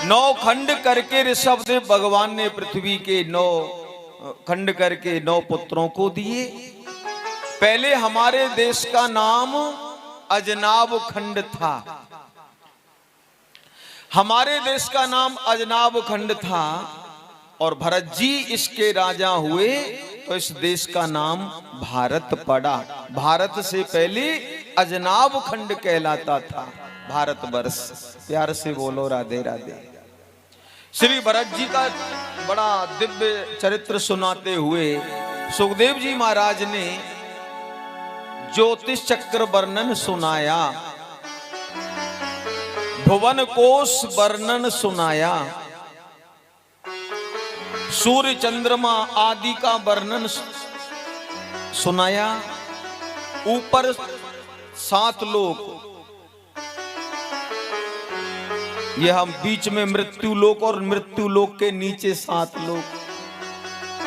नौ खंड करके ऋषभदेव भगवान ने पृथ्वी के 9 खंड करके 9 पुत्रों को दिए। पहले हमारे देश का नाम अजनाब खंड था। हमारे देश का नाम अजनाब खंड था और भरत जी इसके राजा हुए तो इस देश का नाम भारत पड़ा। भारत से पहले अजनाब खंड कहलाता था भारतवर्ष। प्यार से बोलो राधे राधे। श्री भरत जी का बड़ा दिव्य चरित्र सुनाते हुए सुखदेव जी महाराज ने ज्योतिष चक्र वर्णन सुनाया, भुवन कोश वर्णन सुनाया, सूर्य चंद्रमा आदि का वर्णन सुनाया। ऊपर 7 लोक, ये हम बीच में मृत्यु लोक और मृत्यु लोक के नीचे 7 लोक,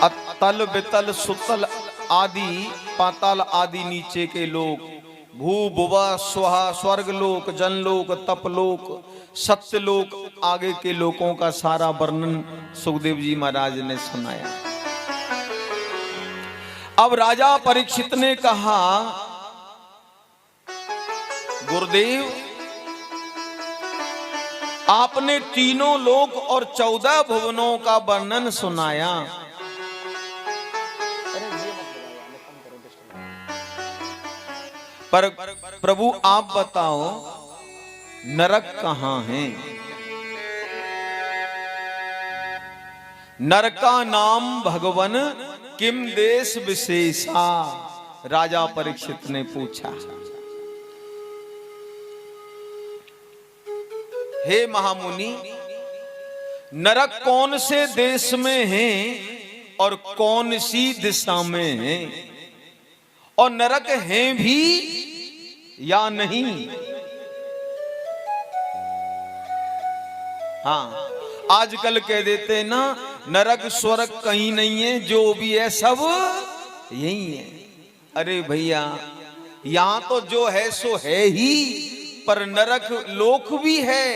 अतल वितल सुतल आदि पाताल आदि नीचे के लोक, भू भुवा स्वाहा स्वर्ग लोक, जनलोक, तपलोक, सत्यलोक आगे के लोकों का सारा वर्णन सुखदेव जी महाराज ने सुनाया। अब राजा परीक्षित ने कहा, गुरुदेव आपने तीनों लोक और 14 भुवनों का वर्णन सुनाया, पर प्रभु आप बताओ नरक कहां है? नरक का नाम भगवन किम देश विशेषा? राजा परीक्षित ने पूछा। हे महामुनि, नरक कौन से देश में है और कौन सी दिशा में है, और नरक है भी या नहीं? हाँ, आजकल कह देते हैं ना नरक स्वर्ग कहीं नहीं है, जो भी है सब यही है। अरे भैया, यहां तो जो है सो है ही, पर नरक लोक भी है,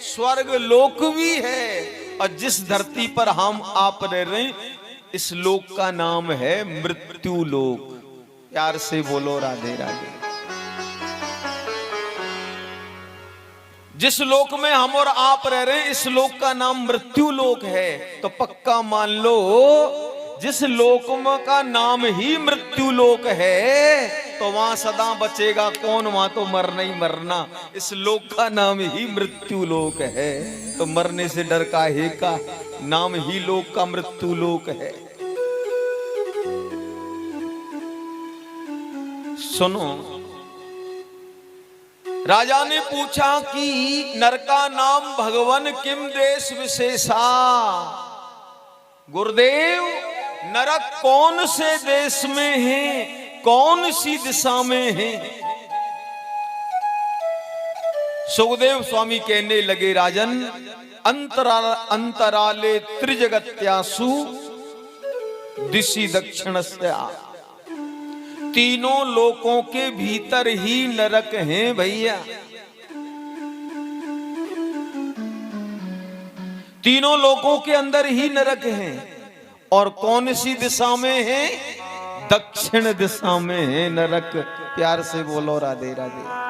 स्वर्ग लोक भी है, और जिस धरती पर हम आप रह रहे हैं इस लोक का नाम है मृत्यु लोक। प्यार से बोलो राधे राधे। जिस लोक में हम और आप रह रहे हैं इस लोक का नाम मृत्यु लोक है। तो पक्का मान लो जिस लोक का नाम ही मृत्यु लोक है तो वहां सदा बचेगा कौन? वहां तो मरना ही मरना। इस लोक का नाम ही मृत्यु लोक है, तो मरने से डर काहे का? नाम ही लोक का मृत्यु लोक है। सुनो, राजा ने पूछा कि नर का नाम भगवन किम देश विशेषा? गुरुदेव नरक कौन से देश में है, कौन सी दिशा में है? सुखदेव स्वामी कहने लगे, राजन अंतराले त्रिजगत्यासु दिशि दक्षिणस्य, तीनों लोकों के भीतर ही नरक हैं भैया। तीनों लोकों के अंदर ही नरक हैं। और कौन सी दिशा में है? दक्षिण दिशा में है नरक। प्यार से बोलो राधे राधे।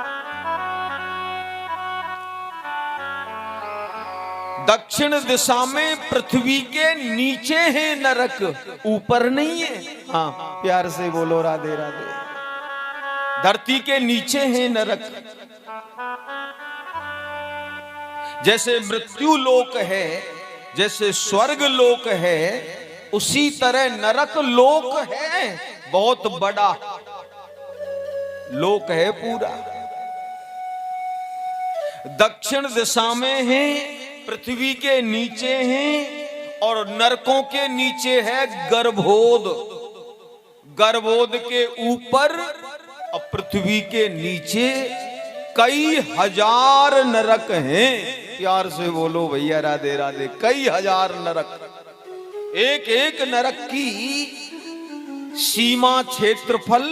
दक्षिण दिशा में पृथ्वी के नीचे है नरक, ऊपर नहीं है। हाँ, प्यार से बोलो राधे राधे। धरती के नीचे है नरक। जैसे मृत्यु लोक है, जैसे स्वर्ग लोक है, उसी तरह नरक लोक है। बहुत बड़ा लोक है पूरा। दक्षिण दिशा में है, पृथ्वी के नीचे हैं, और नरकों के नीचे है गर्भोद। गर्भोद के ऊपर और पृथ्वी के नीचे कई हजार नरक हैं। प्यार से बोलो भैया राधे राधे। कई हजार नरक। एक एक नरक की सीमा क्षेत्रफल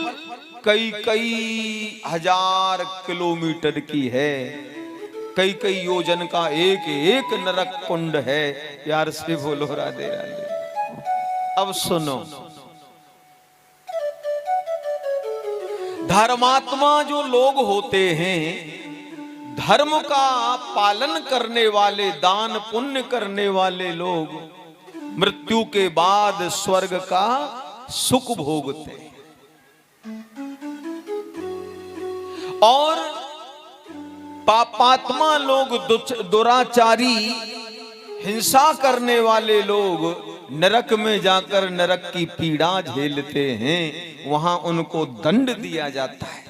कई कई हजार किलोमीटर की है। कई कई योजन का एक एक नरक कुंड है। प्यार से बोलो राधे राधे। अब सुनो, धर्मात्मा जो लोग होते हैं, धर्म का पालन करने वाले, दान पुण्य करने वाले लोग मृत्यु के बाद स्वर्ग का सुख भोगते हैं। और पापात्मा लोग, दुराचारी, हिंसा करने वाले लोग नरक में जाकर नरक की पीड़ा झेलते हैं। वहां उनको दंड दिया जाता है।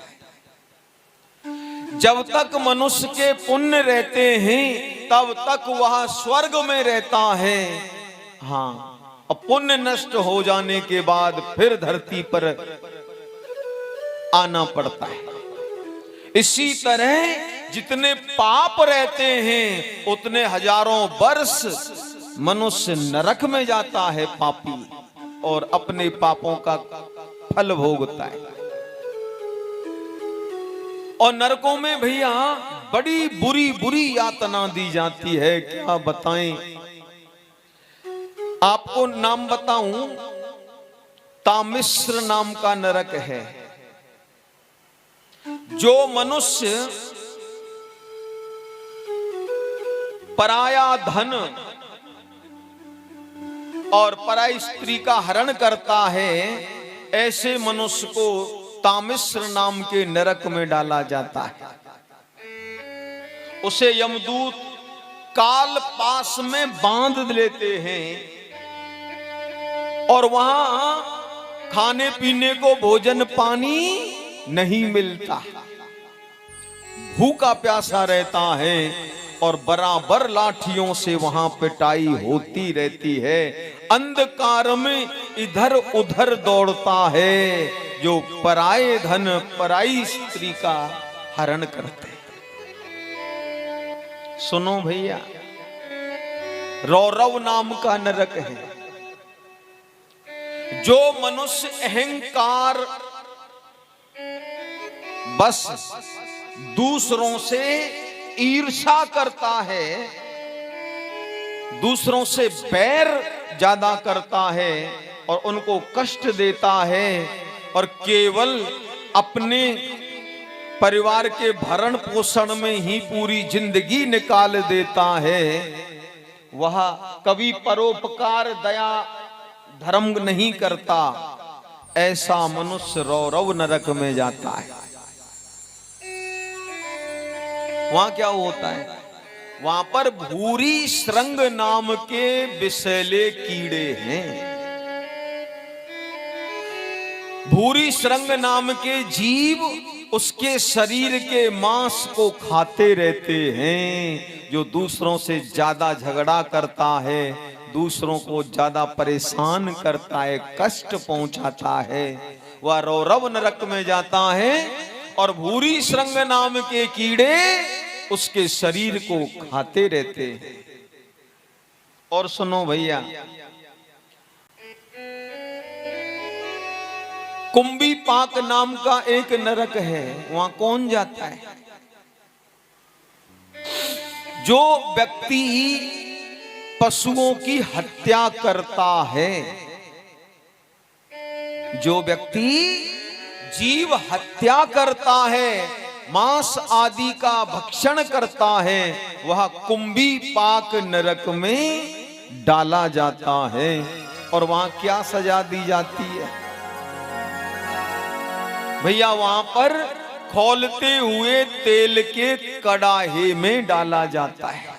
जब तक मनुष्य के पुण्य रहते हैं तब तक वह स्वर्ग में रहता है। हाँ, और पुण्य नष्ट हो जाने के बाद फिर धरती पर आना पड़ता है। इसी तरह जितने पाप रहते हैं उतने हजारों वर्ष मनुष्य नरक में जाता है पापी, और अपने पापों का फल भोगता है। और नरकों में भैया बड़ी बुरी बुरी यातना दी जाती है, क्या बताएं। आपको नाम बताऊं, तामिश्र नाम का नरक है। जो मनुष्य पराया धन और पराई स्त्री का हरण करता है, ऐसे मनुष्य को तामिश्र नाम के नरक में डाला जाता है। उसे यमदूत काल पास में बांध लेते हैं और वहां खाने पीने को भोजन पानी नहीं मिलता, भूखा प्यासा रहता है और बराबर लाठियों से वहां पिटाई होती रहती है। अंधकार में इधर उधर दौड़ता है जो पराये धन, पराई स्त्री का हरण करते हैं। सुनो भैया, रौरव नाम का नरक है। जो मनुष्य अहंकार बस दूसरों से ईर्ष्या करता है, दूसरों से बैर ज्यादा करता है और उनको कष्ट देता है और केवल अपने परिवार के भरण पोषण में ही पूरी जिंदगी निकाल देता है, वह कभी परोपकार, दया, धर्म नहीं करता, ऐसा मनुष्य रौरव नरक में जाता है। वहां क्या होता है? वहां पर भूरी श्रृंग नाम के विषैले कीड़े हैं। भूरी श्रृंग नाम के जीव उसके शरीर के मांस को खाते रहते हैं। जो दूसरों से ज्यादा झगड़ा करता है, दूसरों को ज्यादा परेशान करता है, कष्ट पहुंचाता है, वह रौरव नरक में जाता है। और भूरी श्रृंग नाम के कीड़े उसके शरीर को खाते रहते हैं। और सुनो भैया, कुंभी पाक नाम का एक नरक है। वहां कौन जाता है? जो व्यक्ति पशुओं की हत्या करता है, जो व्यक्ति जीव हत्या करता है, मांस आदि का भक्षण करता है, वह कुंभी पाक नरक में डाला जाता है। और वहां क्या सजा दी जाती है भैया? वहां पर खौलते हुए तेल के कड़ाहे में डाला जाता है।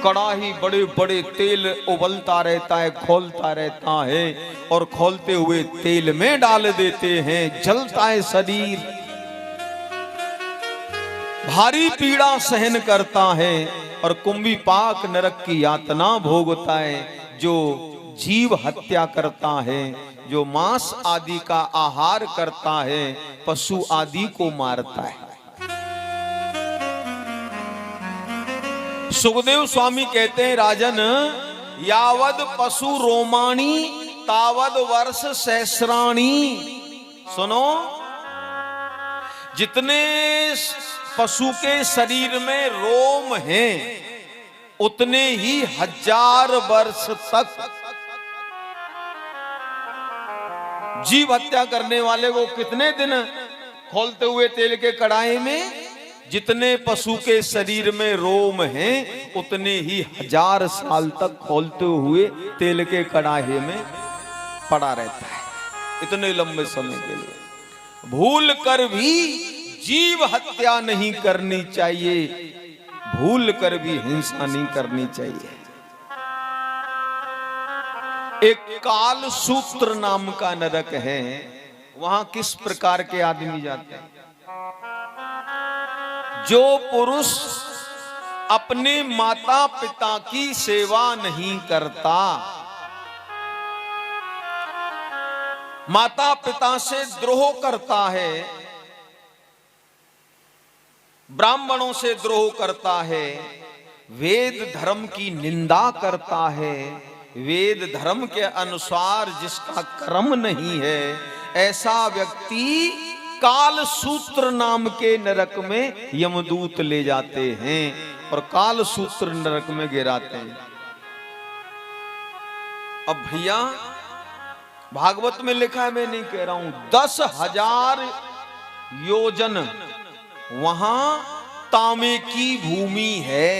कड़ाही, बड़े बड़े तेल उबलता रहता है, खौलता रहता है, और खौलते हुए तेल में डाल देते हैं। जलता है शरीर, भारी पीड़ा सहन करता है और कुंभी पाक नरक की यातना भोगता है। जो जीव हत्या करता है, जो मांस आदि का आहार करता है, पशु आदि को मारता है। सुखदेव स्वामी कहते हैं, राजन, यावद पशु रोमाणी तावद वर्ष सहस्राणी। सुनो, जितने पशु के शरीर में रोम हैं उतने ही 1000 वर्ष तक जीव हत्या करने वाले को कितने दिन खोलते हुए तेल के कढ़ाई में, जितने पशु के शरीर में रोम हैं उतने ही 1000 साल तक खोलते हुए तेल के कढ़ाई में पड़ा रहता है, इतने लंबे समय के लिए। भूल कर भी जीव हत्या नहीं करनी चाहिए, भूल कर भी हिंसा नहीं करनी चाहिए। एक काल सूत्र नाम का नरक है, वहां किस प्रकार के आदमी जाते हैं? जो पुरुष अपने माता पिता की सेवा नहीं करता, माता पिता से द्रोह करता है, ब्राह्मणों से द्रोह करता है, वेद धर्म की निंदा करता है, वेद धर्म के अनुसार जिसका कर्म नहीं है, ऐसा व्यक्ति काल सूत्र नाम के नरक में यमदूत ले जाते हैं और काल सूत्र नरक में गिराते हैं। अब भैया भागवत में लिखा है, मैं नहीं कह रहा हूं, 10,000 योजन वहां तांबे की भूमि है।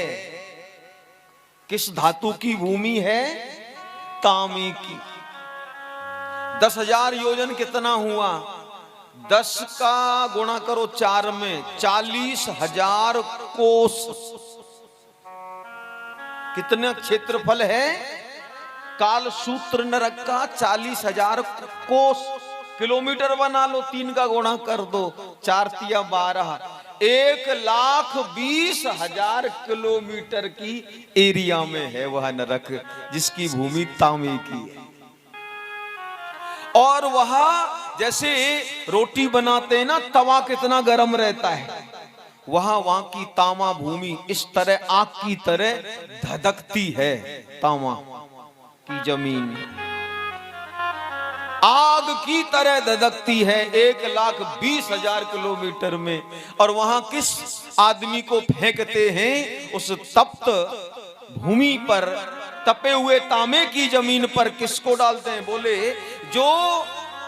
किस धातु की भूमि है? तांबे की। 10,000 योजन कितना हुआ? 10 का गुणा करो 4 में, 40,000 कोस। कितना क्षेत्रफल है काल सूत्र नरक का? 40,000 कोस। किलोमीटर बना लो, 3 का गुणा कर दो, 4 तिया 12, 1,20,000 किलोमीटर की एरिया में है वह नरक, जिसकी भूमि तांबे की है। और वह जैसे रोटी बनाते हैं ना, तवा कितना गर्म रहता है, वहां की तांबा भूमि इस तरह आग की तरह धधकती है। तांबा की जमीन आग की तरह धधकती है 1,20,000 किलोमीटर में। और वहां किस आदमी को फेंकते हैं? उस तप्त भूमि पर, तपे हुए तांबे की जमीन पर किसको डालते हैं? बोले जो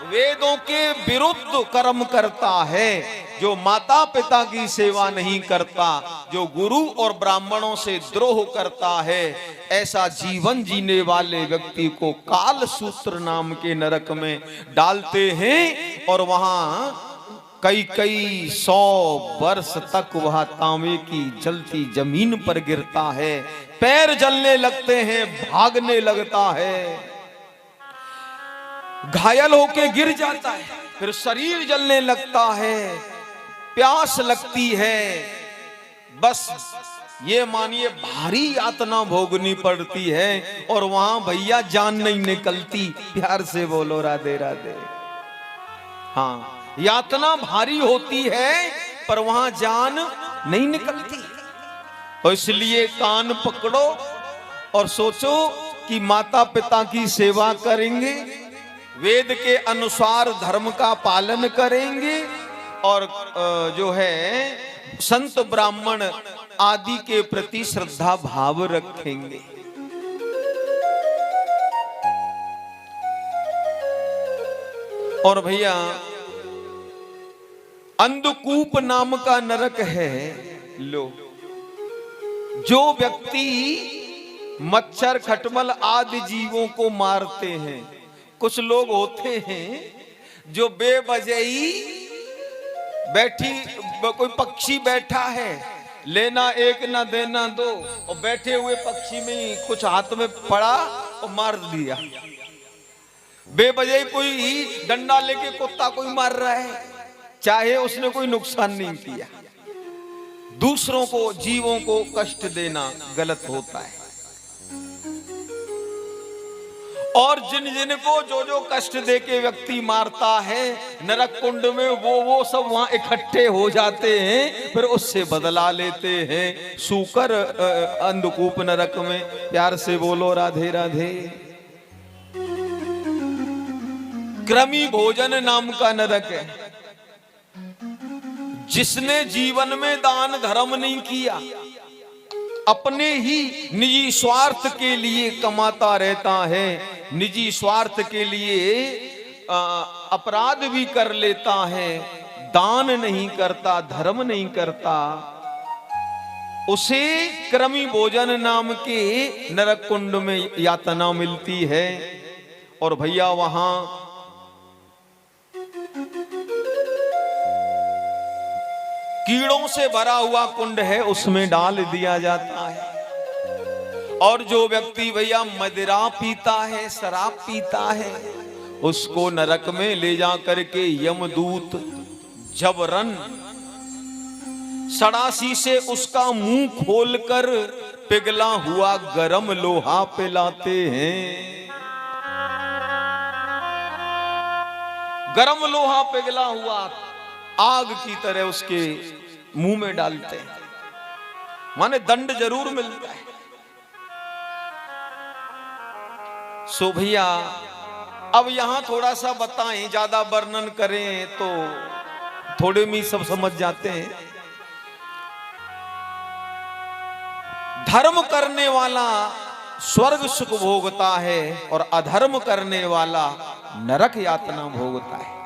वेदों के विरुद्ध कर्म करता है, जो माता पिता की सेवा नहीं करता, जो गुरु और ब्राह्मणों से द्रोह करता है, ऐसा जीवन जीने वाले व्यक्ति को काल सूत्र नाम के नरक में डालते हैं। और वहां कई 100 वर्ष तक वह तांबे की जलती जमीन पर गिरता है, पैर जलने लगते हैं, भागने लगता है, घायल होके गिर जाता है, फिर शरीर जलने लगता है, प्यास लगती है। बस ये मानिए भारी यातना भोगनी पड़ती है और वहां भैया जान नहीं निकलती। प्यार से बोलो राधे राधे। हाँ, यातना भारी होती है पर वहां जान नहीं निकलती। तो इसलिए कान पकड़ो और सोचो कि माता पिता की सेवा करेंगे, वेद के अनुसार धर्म का पालन करेंगे और जो है संत ब्राह्मण आदि के प्रति श्रद्धा भाव रखेंगे। और भैया अंधकूप नाम का नरक है। लो, जो व्यक्ति मच्छर खटमल आदि जीवों को मारते हैं, कुछ लोग होते हैं जो बेवजही कोई पक्षी बैठा है, लेना एक ना देना दो, और बैठे हुए पक्षी में ही कुछ हाथ में पड़ा और मार दिया। बेवजही कोई डंडा लेके कुत्ता कोई मार रहा है, चाहे उसने कोई नुकसान नहीं किया। दूसरों को, जीवों को कष्ट देना गलत होता है। और जिन जिन को जो कष्ट देके व्यक्ति मारता है, नरक कुंड में वो सब वहां इकट्ठे हो जाते हैं, फिर उससे बदला लेते हैं। सूकर अंधकूप नरक में। प्यार से बोलो राधे राधे। कृमि भोजन नाम का नरक है। जिसने जीवन में दान धर्म नहीं किया, अपने ही निजी स्वार्थ के लिए कमाता रहता है, निजी स्वार्थ के लिए अपराध भी कर लेता है, दान नहीं करता, धर्म नहीं करता, उसे कृमि भोजन नाम के नरक कुंड में यातना मिलती है। और भैया वहां कीड़ों से भरा हुआ कुंड है, उसमें डाल दिया जाता है। और जो व्यक्ति भैया मदिरा पीता है, शराब पीता है, उसको नरक में ले जा करके यमदूत जबरन सड़ासी से उसका मुंह खोलकर पिघला हुआ गरम लोहा पिलाते हैं। गरम लोहा पिघला हुआ आग की तरह उसके मुंह में डालते हैं, माने दंड जरूर मिलता है। सो भैया अब यहां थोड़ा सा बताएं, ज्यादा वर्णन करें तो थोड़े में सब समझ जाते हैं। धर्म करने वाला स्वर्ग सुख भोगता है और अधर्म करने वाला नरक यातना भोगता है।